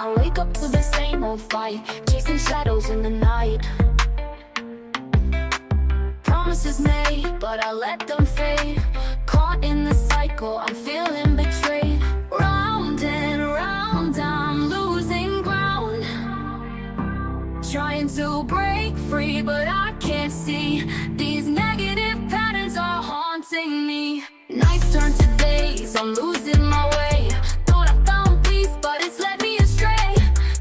I wake up to the same old fight, chasing shadows in the night. Promises made, but I let them fade. Caught in the cycle, I'm feeling betrayed. Round and round, I'm losing ground. Trying to break free, but I can't see. These negative patterns are haunting me. Nights turn to days, I'm losing my way. Thought I found peace, but it's led me astray.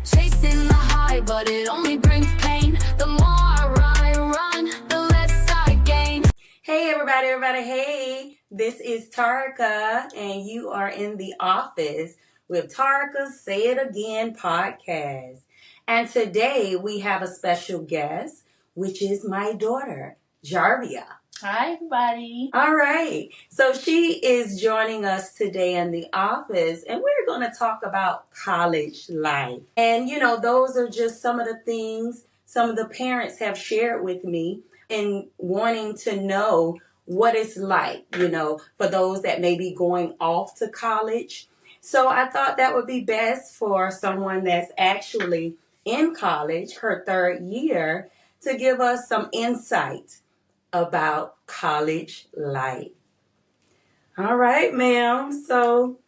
Chasing the high, but it only brings pain. The more I run, the less I gain. Hey everybody, hey, this is Tarika, and you are in the office with Tarika's Say It Again podcast. And today we have a special guest, which is my daughter, Jarvia. Hi, everybody. All right. So she is joining us today in the office, and we're going to talk about college life. And, those are just some of the things some of the parents have shared with me in wanting to know what it's like, for those that may be going off to college. So I thought that would be best for someone that's actually in college, her third year, to give us some insight about college life. All right, ma'am. So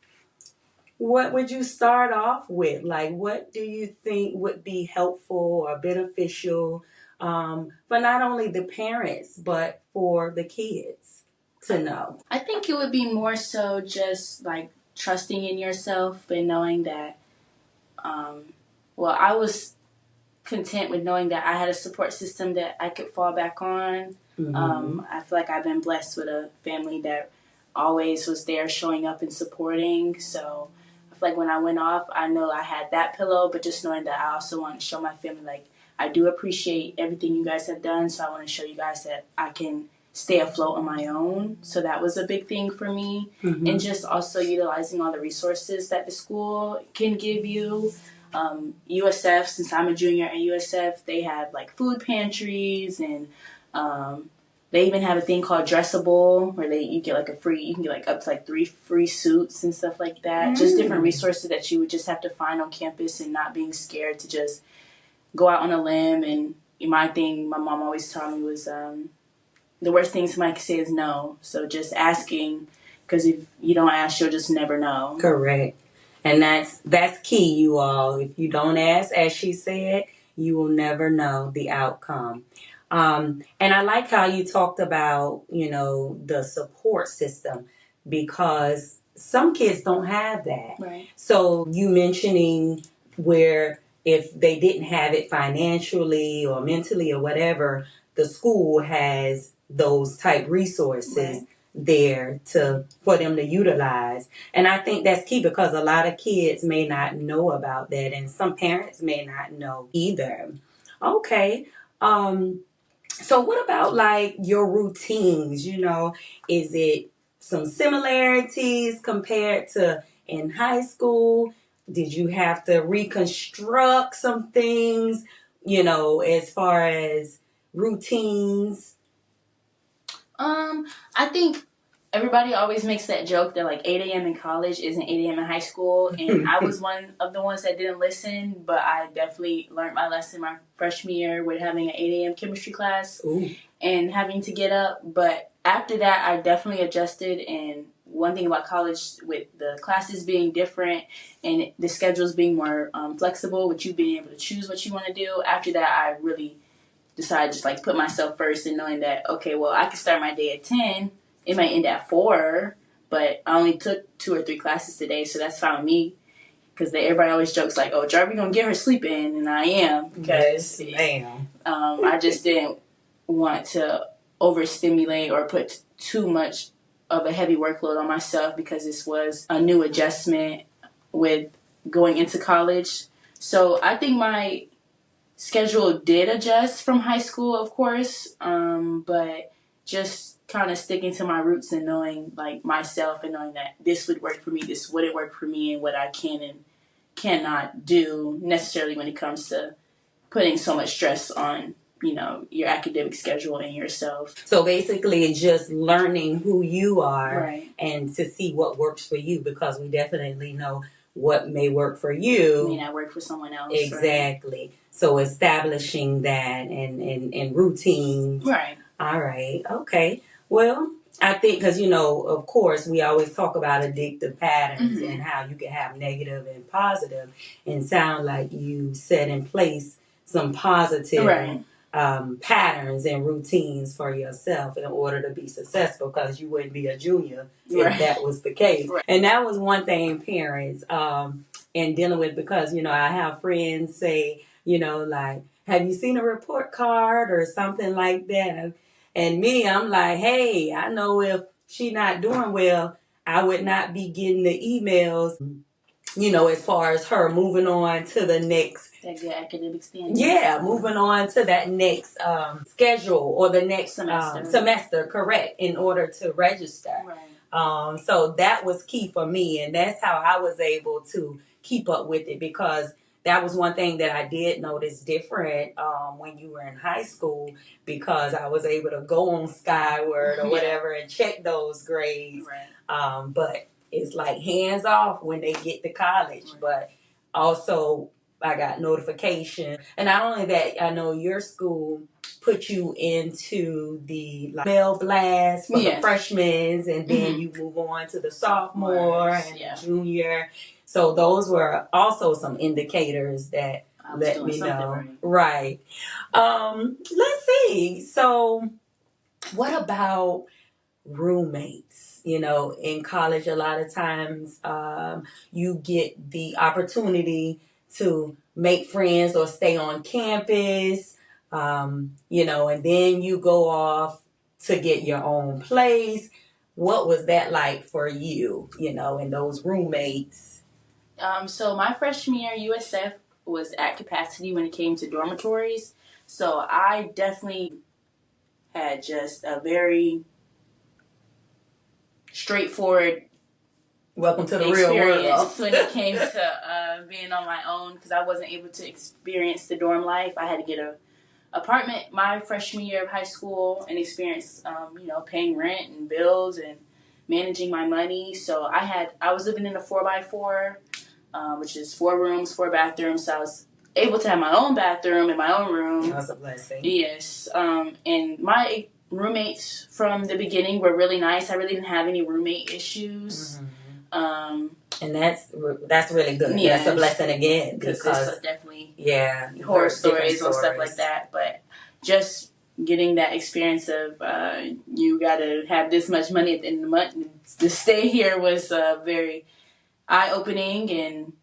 what would you start off with? Like, what do you think would be helpful or beneficial for not only the parents, but for the kids to know? I think it would be more so just like trusting in yourself and knowing that, I was content with knowing that I had a support system that I could fall back on. Mm-hmm. I feel like I've been blessed with a family that always was there showing up and supporting. So I feel like when I went off, I know I had that pillow, but just knowing that I also want to show my family, like, I do appreciate everything you guys have done. So I want to show you guys that I can stay afloat on my own. So that was a big thing for me. Mm-hmm. And just also utilizing all the resources that the school can give you. USF, since I'm a junior at USF, they have like food pantries, and they even have a thing called Dressable, where you can get like up to like 3 free suits and stuff like that. Just different resources that you would just have to find on campus, and not being scared to just go out on a limb. And my mom always taught me was the worst thing somebody can say is no. So just asking, because if you don't ask, you'll just never know. Correct. And that's key, you all. If you don't ask, as she said, you will never know the outcome. And I like how you talked about, the support system, because some kids don't have that. Right. So you mentioning where if they didn't have it financially or mentally or whatever, the school has those type resources. Right. There for them to utilize. And I think that's key, because a lot of kids may not know about that, and some parents may not know either. Okay. So what about like your routines? Is it some similarities compared to in high school? Did you have to reconstruct some things, as far as routines? I think everybody always makes that joke that like 8 a.m. in college isn't 8 a.m. in high school. And I was one of the ones that didn't listen, but I definitely learned my lesson my freshman year with having an 8 a.m. chemistry class. Ooh. And having to get up. But after that, I definitely adjusted. And one thing about college, with the classes being different and the schedules being more flexible, with you being able to choose what you want to do, after that, I really decided to just like put myself first, and knowing that, okay, well, I can start my day at 10. It might end at 4, but I only took 2 or 3 classes today, so that's fine with me. Because everybody always jokes like, "Oh, Jarvia gonna get her sleep in," and I am, because I just didn't want to overstimulate or put too much of a heavy workload on myself, because this was a new adjustment with going into college. So I think my schedule did adjust from high school, of course, but just kind of sticking to my roots and knowing like myself, and knowing that this would work for me, this wouldn't work for me, and what I can and cannot do necessarily when it comes to putting so much stress on, your academic schedule and yourself. So basically it's just learning who you are, right, and to see what works for you, because we definitely know what may work for you may not work for someone else. exactly. Right? So establishing that and routines. Right. All right. Okay. Well, I think because, of course, we always talk about addictive patterns and how you can have negative and positive, and sound like you set in place some positive patterns and routines for yourself in order to be successful, because you wouldn't be a junior if that was the case. Right. And that was one thing parents in dealing with, because, I have friends say, like, have you seen a report card or something like that? And me, I'm like, hey, I know if she not doing well, I would not be getting the emails, as far as her moving on to the next. That good academic standing. Yeah, moving on to that next schedule or the next semester, correct, in order to register. Right. So that was key for me, and that's how I was able to keep up with it, because that was one thing that I did notice different when you were in high school, because I was able to go on Skyward or whatever and check those grades. Right. But it's like hands off when they get to college. Right. But also I got notification. And not only that, I know your school put you into the mail blast for the freshmen, and then you move on to the sophomore and junior. So those were also some indicators that let me know. Right. Let's see. So what about roommates? In college, a lot of times you get the opportunity to make friends or stay on campus, and then you go off to get your own place. What was that like for you, and those roommates? So my freshman year, USF was at capacity when it came to dormitories. So I definitely had just a very straightforward welcome to the real world when it came to being on my own, because I wasn't able to experience the dorm life. I had to get a apartment my freshman year of high school and experience paying rent and bills and managing my money. So I was living in a 4x4, which is 4 rooms, 4 bathrooms. So I was able to have my own bathroom in my own room. That's a blessing. Yes. And my roommates from the beginning were really nice. I really didn't have any roommate issues. And that's really good. Yes. That's a blessing again, because definitely horror stories or stuff like that. But just getting that experience of you got to have this much money at the end of the month to stay here was very eye-opening, and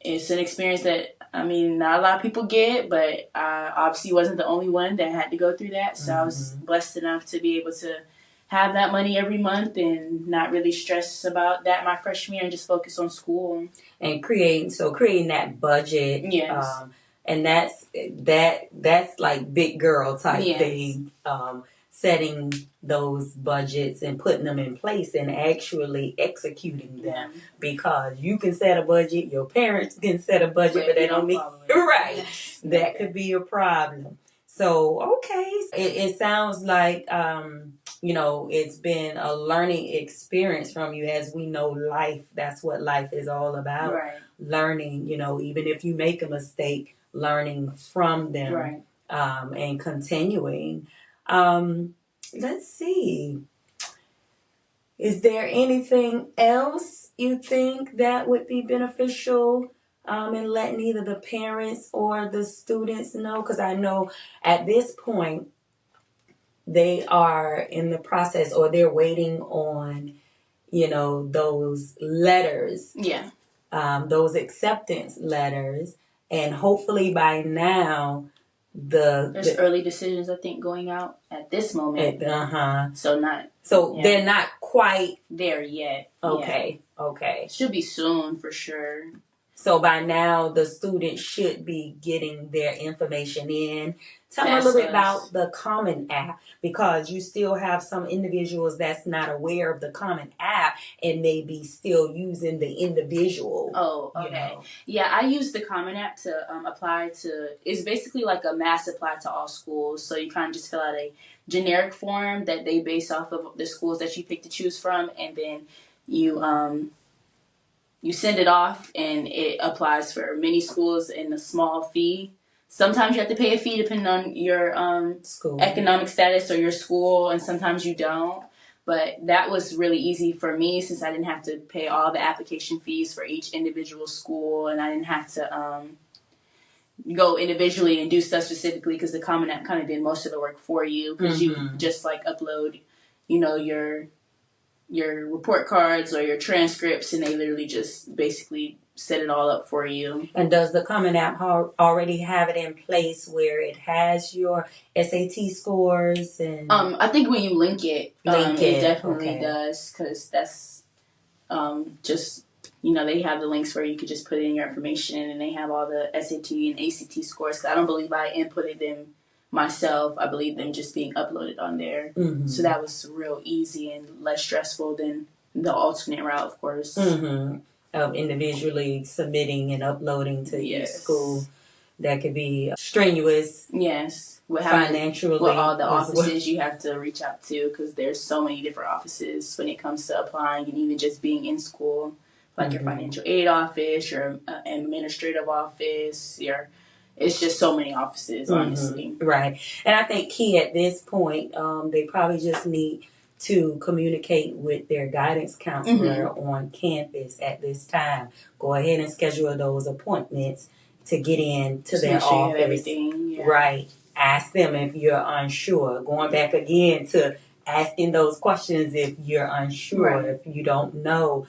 it's an experience that not a lot of people get, but I obviously wasn't the only one that had to go through that. So I was blessed enough to be able to have that money every month and not really stress about that my freshman year and just focus on school. And creating that budget. Yes. And that's like big girl type thing. Setting those budgets and putting them in place and actually executing them. Because you can set a budget, your parents can set a budget, but they don't meet it. Right. Yes. That could be a problem. So, okay. It sounds like, it's been a learning experience from you. As we know, life, that's what life is all about. Right. Learning, even if you make a mistake, learning from them. Right. And continuing. Let's see. Is there anything else you think that would be beneficial in letting either the parents or the students know? Because I know at this point they are in the process, or they're waiting on, those letters. Yeah. Those acceptance letters. And hopefully by now, there's early decisions, I think, going out at this moment. So they're not quite there yet. Okay. Okay. Should be soon for sure. So by now the students should be getting their information in. Tell me a little bit about the Common App, because you still have some individuals that's not aware of the Common App and maybe still using the individual. Oh, okay. Yeah, I use the Common App to apply to. It's basically like a mass apply to all schools. So you kind of just fill out a generic form that they base off of the schools that you pick to choose from, and then you you send it off, and it applies for many schools in a small fee. Sometimes you have to pay a fee depending on your School. economic status or your school, and sometimes you don't. But that was really easy for me since I didn't have to pay all the application fees for each individual school, and I didn't have to go individually and do stuff specifically because the Common App kind of did most of the work for you because you just like upload, your report cards or your transcripts, and they literally just basically set it all up for you. And does the Common App already have it in place where it has your SAT scores? And I think when you link it, it definitely okay. does, because that's just, they have the links where you could just put in your information, and they have all the SAT and ACT scores. 'Cause I don't believe I inputted them myself. I believe them just being uploaded on there. Mm-hmm. So that was real easy and less stressful than the alternate route, of course. Mm-hmm. Of individually submitting and uploading to each school. That could be strenuous. Yes. Financially. With all the offices you have to reach out to, because there's so many different offices when it comes to applying and even just being in school. Like your financial aid office, your administrative office, it's just so many offices, honestly. Right. And I think key at this point, they probably just need to communicate with their guidance counselor on campus at this time. Go ahead and schedule those appointments to get in to their office. You have everything. Yeah. Right. Ask them if you're unsure. Going back again to asking those questions if you're unsure, if you don't know.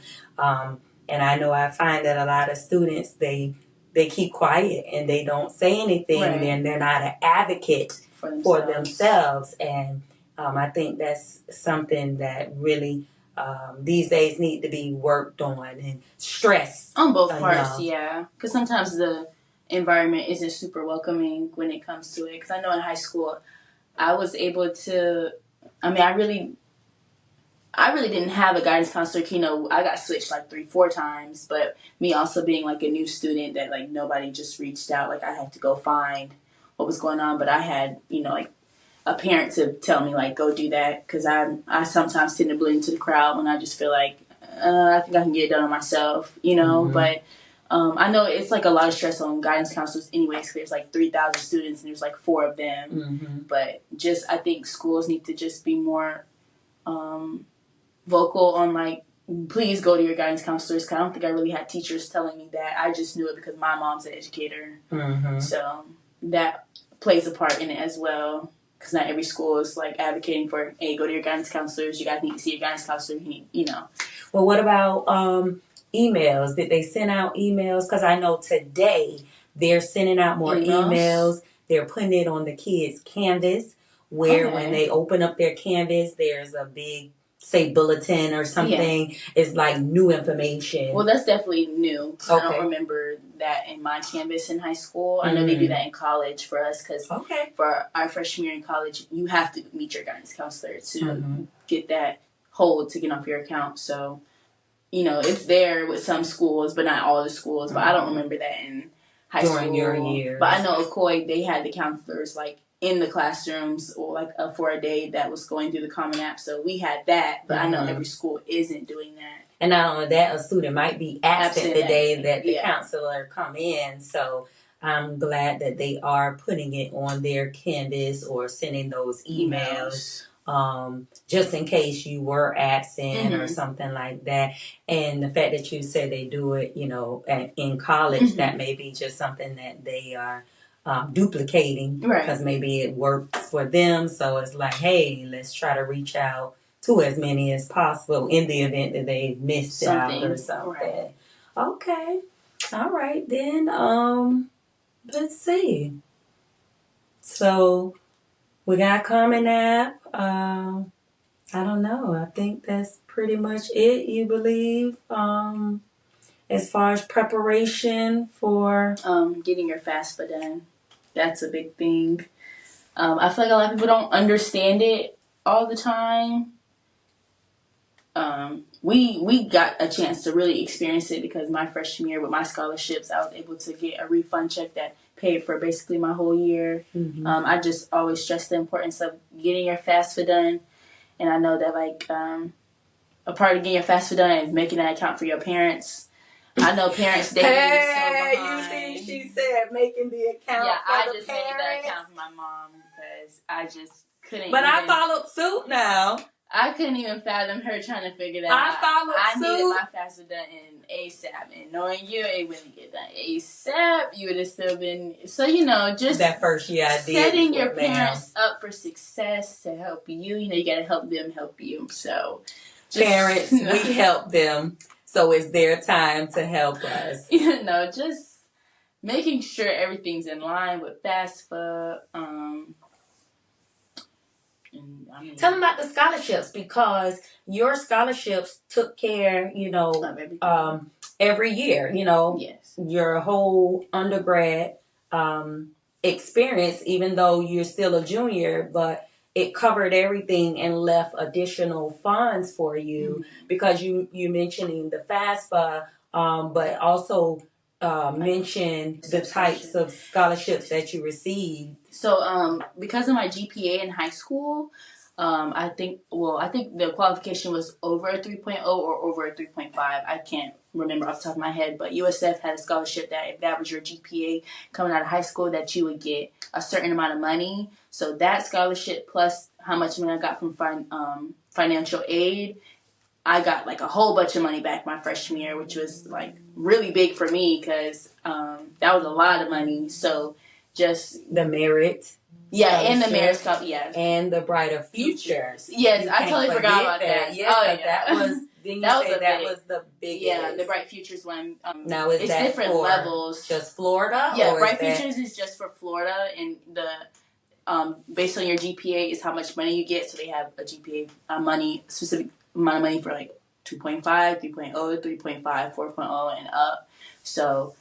And I know I find that a lot of students, they keep quiet and they don't say anything, and they're not an advocate for themselves. And I think that's something that really these days need to be worked on and stressed on both parts. Yeah, because sometimes the environment isn't super welcoming when it comes to it. Because I know in high school, I was able to. I really didn't have a guidance counselor. I got switched like 3-4 times, but me also being like a new student that like nobody just reached out. Like I had to go find what was going on, but I had, like a parent to tell me like, go do that. Cause I sometimes tend to blend into the crowd when I just feel like, I think I can get it done on myself, but I know it's like a lot of stress on guidance counselors anyways, cause there's like 3,000 students and there's like 4 of them. But I think schools need to just be more, vocal on like, please go to your guidance counselors. Cause I don't think I really had teachers telling me that. I just knew it because my mom's an educator. So that plays a part in it as well. Cause not every school is like advocating for, hey, go to your guidance counselors. You guys need to see your guidance counselor. Well, what about emails? Did they send out emails? Cause I know today they're sending out more emails. They're putting it on the kids' Canvas, where when they open up their Canvas, there's a big, say, bulletin or something. It's like new information. Well, that's definitely new. I don't remember that in my Canvas in high school. I know they do that in college for us, because for our freshman year in college, you have to meet your guidance counselor to get that hold to get off your account. So, it's there with some schools, but not all the schools. But I don't remember that in high school. During your years. But I know Ocoy, they had the counselors like in the classrooms or like for a day that was going through the Common App. So we had that, but I know every school isn't doing that. And not only that, a student might be absent the day that the counselor come in. So I'm glad that they are putting it on their Canvas or sending those emails. Just in case you were absent or something like that. And the fact that you said they do it, in college, that may be just something that they are duplicating, because maybe it works for them. So it's like, hey, let's try to reach out to as many as possible in the event that they've missed out or something. Okay. All right, then. Let's see. So we got Common App. I don't know. I think that's pretty much it, you believe? As far as preparation for getting your FAFSA done. That's a big thing. I feel like a lot of people don't understand it all the time. We got a chance to really experience it because my freshman year with my scholarships, I was able to get a refund check that paid for basically my whole year. I just always stress the importance of getting your FAFSA done. And I know that a part of getting your FAFSA done is making an account for your parents. I know parents, they Hey, so you behind. see, she said making the account Yeah, for I the just parents. made that account for my mom because I just couldn't But I even. followed suit now. I couldn't even fathom her trying to figure that I out. followed I needed suit. my FAFSA done in ASAP, and knowing you, it wouldn't get done ASAP. You would have still been so just That first year I did. setting your parents up for success to help you. You gotta help them help you. So, Parents, we help them, so it's their time to help us. Just making sure everything's in line with FAFSA. Tell them about the scholarships, because your scholarships took care, every year, yes, your whole undergrad experience, even though you're still a junior, but it covered everything and left additional funds for you, because you mentioning the FAFSA, but also mention the types of scholarships that you received. So, because of my GPA in high school, I think the qualification was over a 3.0 or over a 3.5. I can't remember off the top of my head, but USF had a scholarship that if that was your GPA coming out of high school, that you would get a certain amount of money. So that scholarship plus how much money I got from financial aid, I got like a whole bunch of money back my freshman year, which was like really big for me because that was a lot of money. So just the merit. Yeah, and the Merit Cup, yes. And the Brighter Futures. Yes, I totally forgot about that. Yes, that was, didn't you say that was the biggest? Yeah, the Bright Futures one. Now, is that different for levels? Just Florida? Yeah, Bright Futures is just for Florida, and the based on your GPA is how much money you get. So they have a GPA specific amount of money for like 2.5, 3.0, 3.5, 4.0, and up. So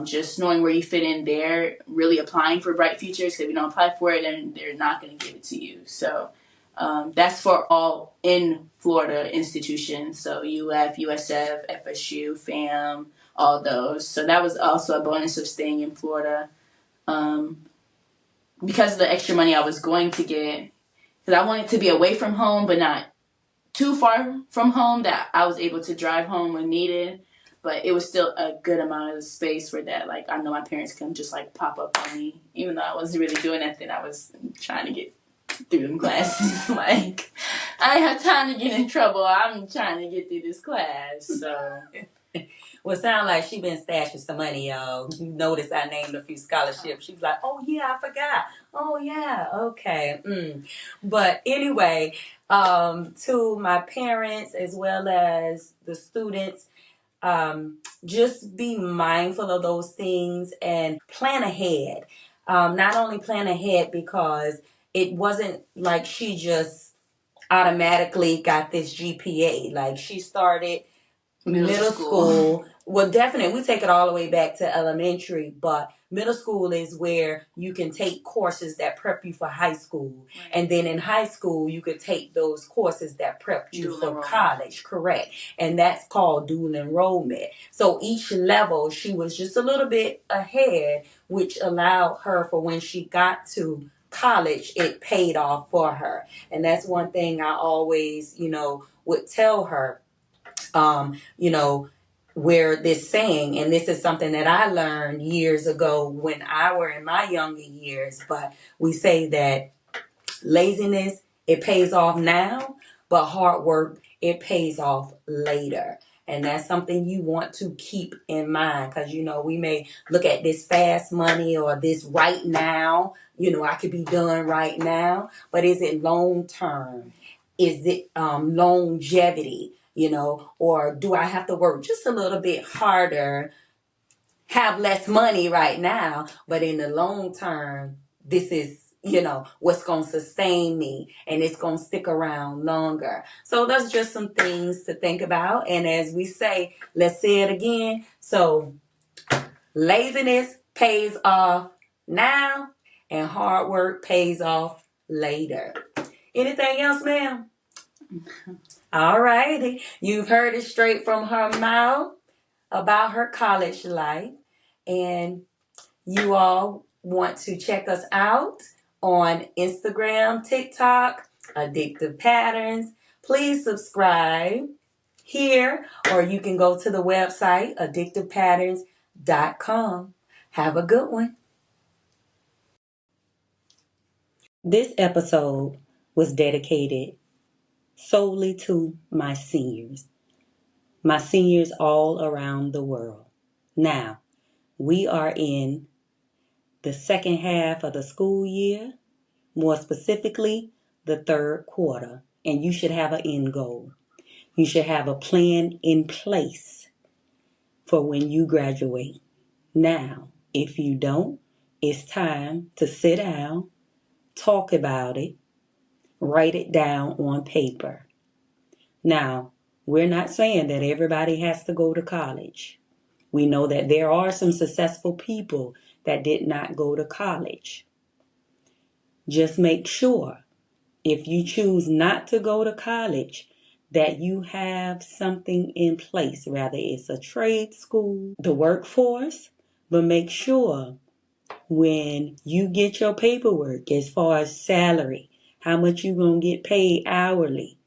just knowing where you fit in there, really applying for Bright Futures, because if you don't apply for it, then they're not going to give it to you. So that's for all in Florida institutions. So UF, USF, FSU, FAM, all those. So that was also a bonus of staying in Florida. Because of the extra money I was going to get, because I wanted to be away from home, but not too far from home that I was able to drive home when needed. But it was still a good amount of space for that. Like, I know my parents couldn't just, like, pop up on me. Even though I wasn't really doing anything, I was trying to get through them classes. Like, I ain't have time to get in trouble. I'm trying to get through this class, so. Well, it sounds like she been stashing some money, y'all. You notice I named a few scholarships. She was like, oh, yeah, I forgot. Oh, yeah, okay. But anyway, to my parents as well as the students, just be mindful of those things and plan ahead. Not only plan ahead because it wasn't like she just automatically got this GPA. Like, she started middle school. Well, definitely, we take it all the way back to elementary, but middle school is where you can take courses that prep you for high school. Right. And then in high school, you could take those courses that prep you for college, correct? And that's called dual enrollment. So each level, she was just a little bit ahead, which allowed her for when she got to college, it paid off for her. And that's one thing I always, would tell her. Where this saying, and this is something that I learned years ago when I were in my younger years, but we say that laziness, it pays off now, but hard work, it pays off later. And that's something you want to keep in mind, because, we may look at this fast money or this right now, I could be done right now, but is it long term? Is it longevity? Or do I have to work just a little bit harder, have less money right now, but in the long term, this is, what's going to sustain me, and it's going to stick around longer. So that's just some things to think about. And as we say, let's say it again. So laziness pays off now, and hard work pays off later. Anything else, ma'am? All righty. You've heard it straight from her mouth about her college life. And you all want to check us out on Instagram, TikTok, Addictive Patterns. Please subscribe, here, or you can go to the website addictivepatterns.com. Have a good one. This episode was dedicated solely to my seniors all around the world. Now, we are in the second half of the school year, more specifically, the third quarter, and you should have an end goal. You should have a plan in place for when you graduate. Now, if you don't, it's time to sit down, talk about it, write it down on paper. Now, we're not saying that everybody has to go to college. We know that there are some successful people that did not go to college. Just make sure, if you choose not to go to college, that you have something in place, whether it's a trade school, the workforce, but make sure when you get your paperwork as far as salary, how much you're going to get paid hourly,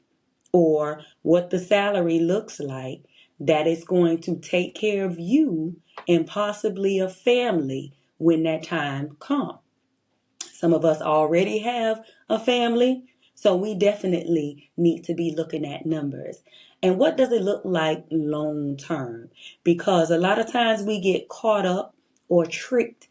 or what the salary looks like, that is going to take care of you and possibly a family when that time comes. Some of us already have a family, so we definitely need to be looking at numbers. And what does it look like long term? Because a lot of times we get caught up or tricked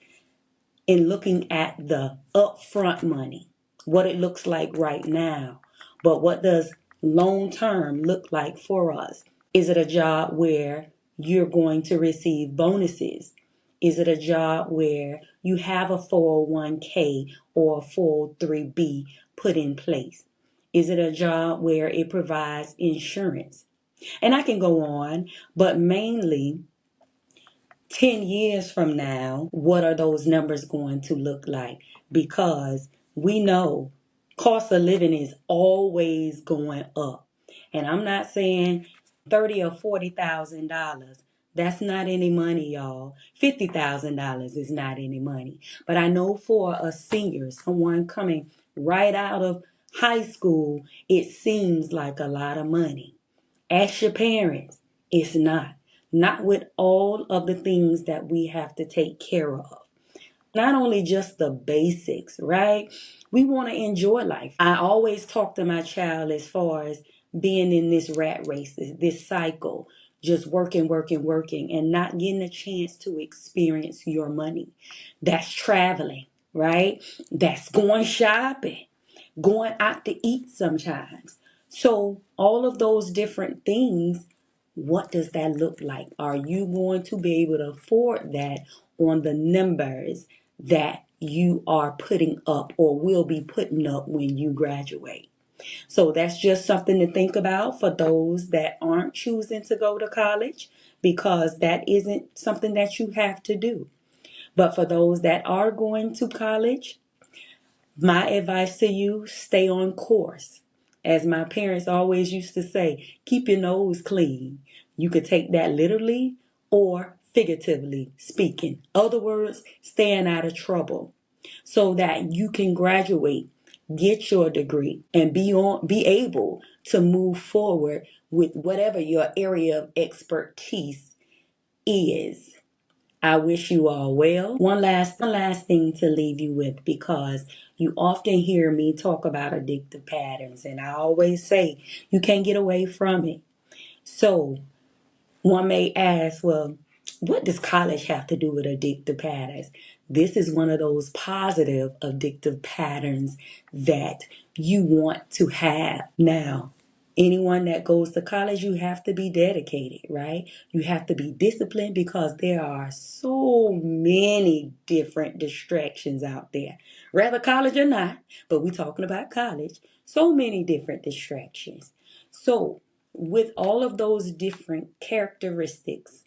in looking at the upfront money, what it looks like right now. But what does long term look like for us? Is it a job where you're going to receive bonuses? Is it a job where you have a 401k or a 403b put in place? Is it a job where it provides insurance? And I can go on, but mainly 10 years from now, what are those numbers going to look like? Because we know cost of living is always going up. And I'm not saying $30,000 or $40,000. That's not any money, y'all. $50,000 is not any money. But I know for a senior, someone coming right out of high school, it seems like a lot of money. Ask your parents. It's not. Not with all of the things that we have to take care of. Not only just the basics, right? We want to enjoy life. I always talk to my child as far as being in this rat race, this cycle, just working, working, working, and not getting a chance to experience your money. That's traveling, right? That's going shopping, going out to eat sometimes. So all of those different things, what does that look like? Are you going to be able to afford that on the numbers that you are putting up or will be putting up when you graduate? So that's just something to think about for those that aren't choosing to go to college, because that isn't something that you have to do. But for those that are going to college, my advice to you, stay on course. As my parents always used to say, keep your nose clean. You could take that literally or figuratively speaking. Other words, staying out of trouble so that you can graduate, get your degree, and be able to move forward with whatever your area of expertise is. I wish you all well. One last thing to leave you with, because you often hear me talk about addictive patterns, and I always say you can't get away from it. So one may ask, well, what does college have to do with addictive patterns? This is one of those positive addictive patterns that you want to have. Now, anyone that goes to college, you have to be dedicated, right? You have to be disciplined, because there are so many different distractions out there. Rather college or not, but we're talking about college. So many different distractions. So with all of those different characteristics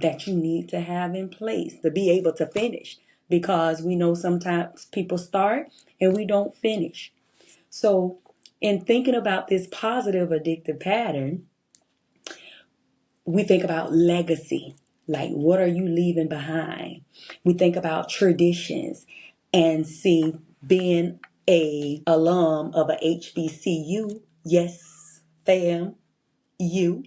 that you need to have in place to be able to finish, because we know sometimes people start and we don't finish. So in thinking about this positive addictive pattern, we think about legacy. Like, what are you leaving behind? We think about traditions, and see, being a alum of a HBCU, yes, fam, you,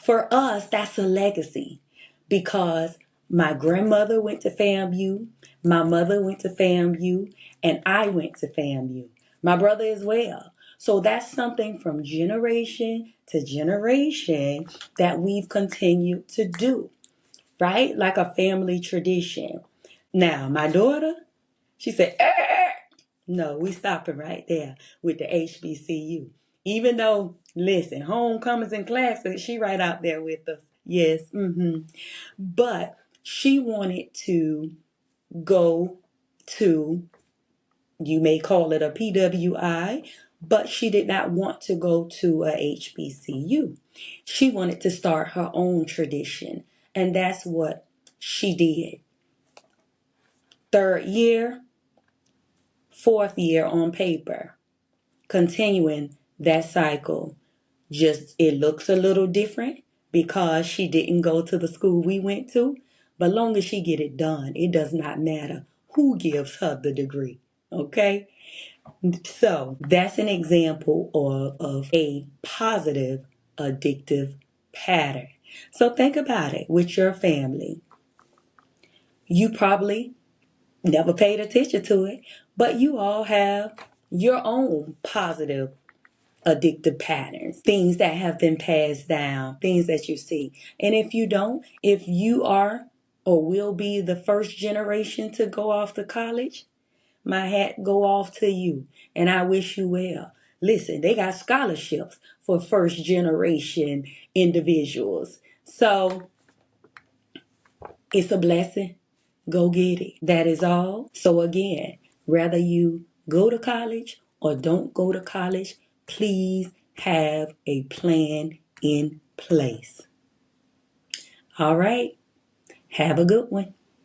For us, that's a legacy because my grandmother went to FAMU, my mother went to FAMU, and I went to FAMU. My brother as well. So that's something from generation to generation that we've continued to do, right? Like a family tradition. Now, my daughter, she said, no, we stopping right there with the HBCU. Even though, listen, homecomings and classes, she right out there with us. Yes, But she wanted to go to, you may call it a PWI, but she did not want to go to a HBCU. She wanted to start her own tradition, and that's what she did. Third year, fourth year on paper, continuing that cycle. Just it looks a little different because she didn't go to the school we went to, but long as she get it done, it does not matter who gives her the degree. Okay? So that's an example of a positive addictive pattern. So think about it with your family. You probably never paid attention to it, but you all have your own positive addictive patterns, things that have been passed down, things that you see. And if you don't, if you are or will be the first generation to go off to college, my hat go off to you and I wish you well. Listen, they got scholarships for first generation individuals. So it's a blessing. Go get it. That is all. So again, whether you go to college or don't go to college, please have a plan in place. All right. Have a good one.